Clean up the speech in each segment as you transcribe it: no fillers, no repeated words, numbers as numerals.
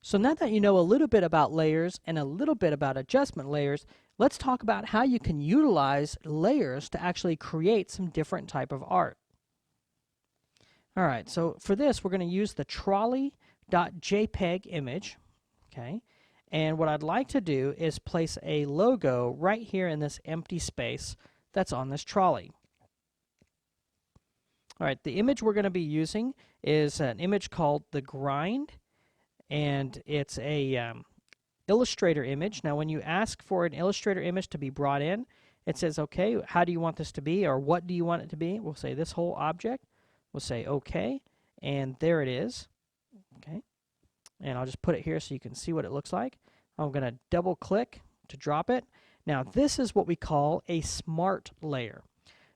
So now that you know a little bit about layers and a little bit about adjustment layers, let's talk about how you can utilize layers to actually create some different type of art. All right, so for this, we're going to use the trolley.jpg image, okay? And what I'd like to do is place a logo right here in this empty space that's on this trolley. All right, the image we're going to be using is an image called the grind, and it's a Illustrator image. Now, when you ask for an Illustrator image to be brought in, it says, okay, how do you want this to be, or what do you want it to be? We'll say this whole object. We'll say okay, and there it is. Okay, and I'll just put it here so you can see what it looks like. I'm going to double click to drop it. Now, this is what we call a smart layer.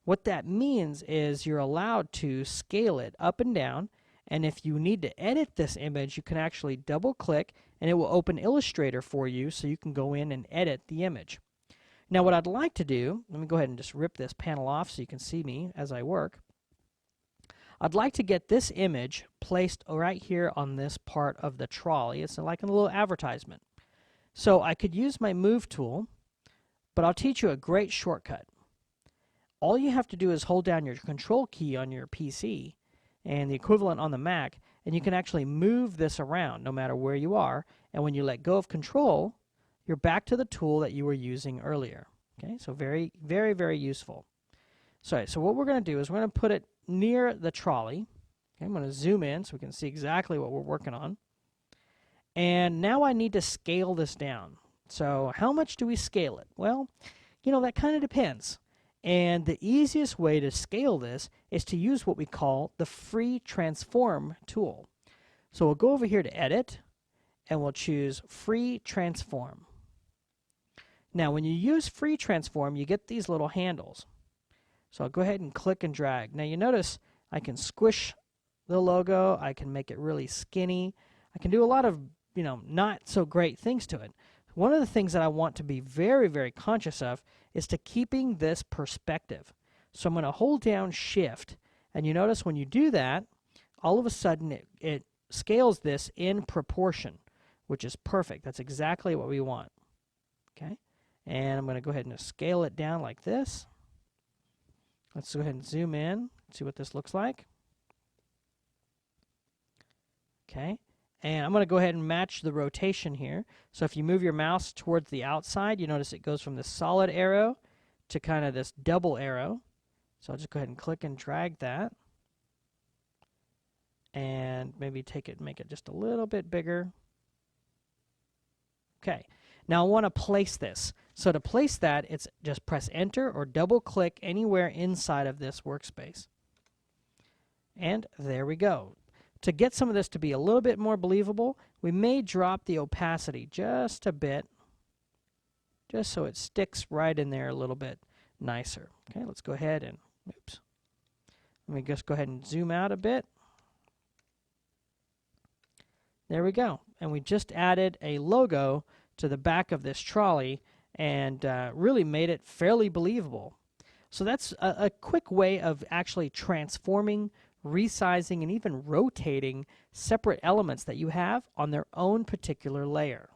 What that means is you're allowed to scale it up and down, and if you need to edit this image, you can actually double click and it will open Illustrator for you so you can go in and edit the image. Now, what I'd like to do, let me go ahead and just rip this panel off so you can see me as I work. I'd like to get this image placed right here on this part of the trolley. It's like a little advertisement. So I could use my move tool, but I'll teach you a great shortcut. All you have to do is hold down your control key on your PC and the equivalent on the Mac, and you can actually move this around no matter where you are. And when you let go of control, you're back to the tool that you were using earlier. Okay, so very, very, very useful. So what we're going to do is we're going to put it near the trolley. Okay, I'm going to zoom in so we can see exactly what we're working on. And now I need to scale this down. So how much do we scale it? Well, you know, that kind of depends. And the easiest way to scale this is to use what we call the free transform tool. So we'll go over here to edit and we'll choose free transform. Now when you use free transform, you get these little handles. So I'll go ahead and click and drag. Now you notice I can squish the logo, I can make it really skinny, I can do a lot of, you know, not so great things to it. One of the things that I want to be very, very conscious of is to keeping this perspective. So I'm going to hold down Shift, and you notice when you do that, all of a sudden it scales this in proportion, which is perfect. That's exactly what we want. Okay, and I'm going to go ahead and scale it down like this. Let's go ahead and zoom in, see what this looks like. Okay, and I'm going to go ahead and match the rotation here. So if you move your mouse towards the outside, you notice it goes from this solid arrow to kind of this double arrow. So I'll just go ahead and click and drag that. And maybe make it just a little bit bigger. Okay, now I want to place this. So to place that, it's just press Enter or double click anywhere inside of this workspace. And there we go. To get some of this to be a little bit more believable, we may drop the opacity just a bit, just so it sticks right in there a little bit nicer. Okay, let's go ahead and, oops. Let me just go ahead and zoom out a bit. There we go. And we just added a logo to the back of this trolley and really made it fairly believable. So that's a quick way of actually transforming, resizing, and even rotating separate elements that you have on their own particular layer.